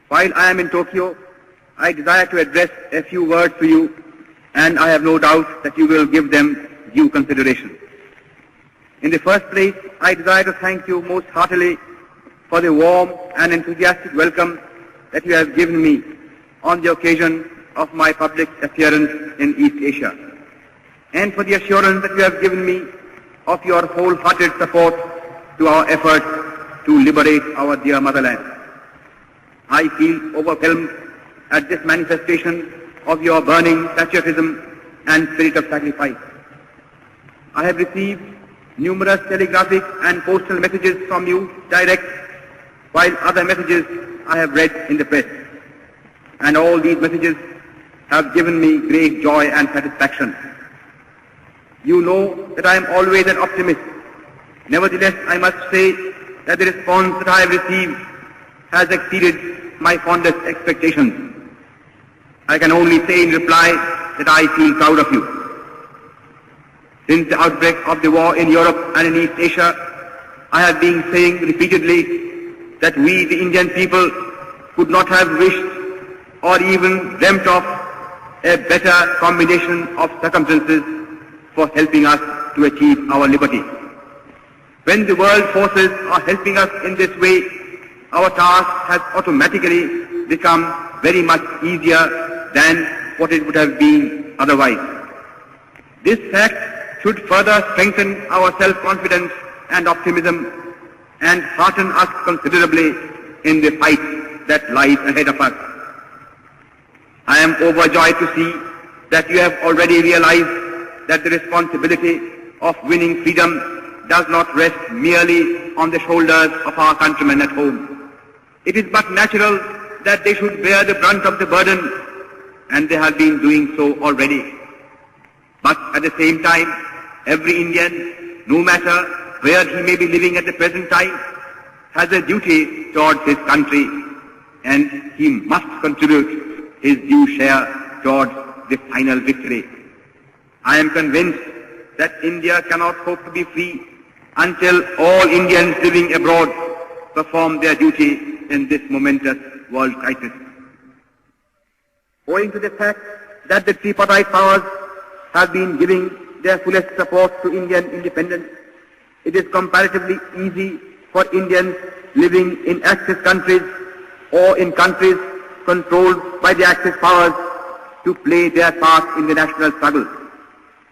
While I am in Tokyo, I desire to address a few words to you, and I have no doubt that you will give them due consideration. In the first place, I desire to thank you most heartily for the warm and enthusiastic welcome that you have given me on the occasion of my public appearance in East Asia, and for the assurance that you have given me of your wholehearted support to our efforts to liberate our dear motherland. I feel overwhelmed at this manifestation of your burning patriotism and spirit of sacrifice. I have received numerous telegraphic and postal messages from you direct, while other messages I have read in the press. And all these messages have given me great joy and satisfaction. You know that I am always an optimist. Nevertheless, I must say that the response that I have received has exceeded my fondest expectations. I can only say in reply that I feel proud of you. Since the outbreak of the war in Europe and in East Asia, I have been saying repeatedly that we, the Indian people, could not have wished or even dreamt of a better combination of circumstances for helping us to achieve our liberty. When the world forces are helping us in this way, our task has automatically become very much easier than what it would have been otherwise. This fact should further strengthen our self-confidence and optimism and hearten us considerably in the fight that lies ahead of us. I am overjoyed to see that you have already realized that the responsibility of winning freedom does not rest merely on the shoulders of our countrymen at home. It is but natural that they should bear the brunt of the burden, and they have been doing so already. But at the same time, every Indian, no matter where he may be living at the present time, has a duty towards his country, and he must contribute his due share towards the final victory. I am convinced that India cannot hope to be free until all Indians living abroad perform their duty in this momentous world crisis. Owing to the fact that the tripartite powers have been giving their fullest support to Indian independence, it is comparatively easy for Indians living in Axis countries or in countries controlled by the Axis powers to play their part in the national struggle.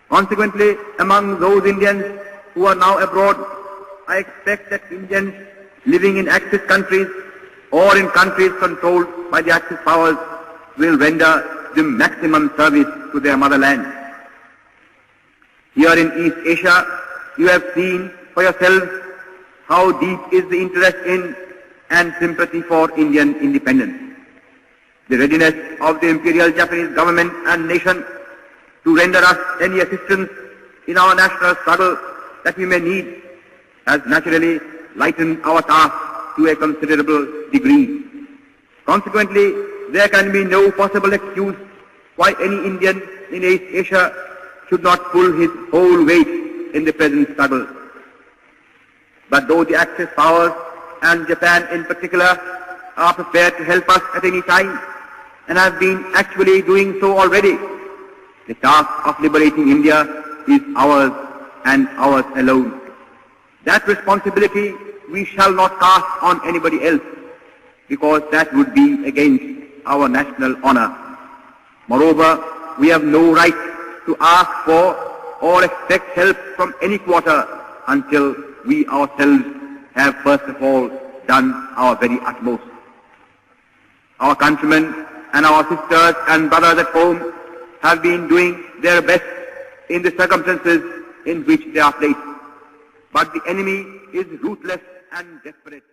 Consequently, among those Indians who are now abroad, I expect that Indians living in Axis countries or in countries controlled by the Axis powers will render the maximum service to their motherland. Here in East Asia, you have seen for yourselves how deep is the interest in and sympathy for Indian independence. The readiness of the Imperial Japanese government and nation to render us any assistance in our national struggle that we may need has naturally lightened our task to a considerable degree. Consequently, there can be no possible excuse why any Indian in East Asia should not pull his whole weight in the present struggle. But though the Axis powers and Japan in particular are prepared to help us at any time and have been actually doing so already, the task of liberating India is ours and ours alone. That responsibility we shall not cast on anybody else, because that would be against our national honor. Moreover, we have no right to ask for or expect help from any quarter until we ourselves have first of all done our very utmost. Our countrymen and our sisters and brothers at home have been doing their best in the circumstances in which they are placed. But the enemy is ruthless and desperate.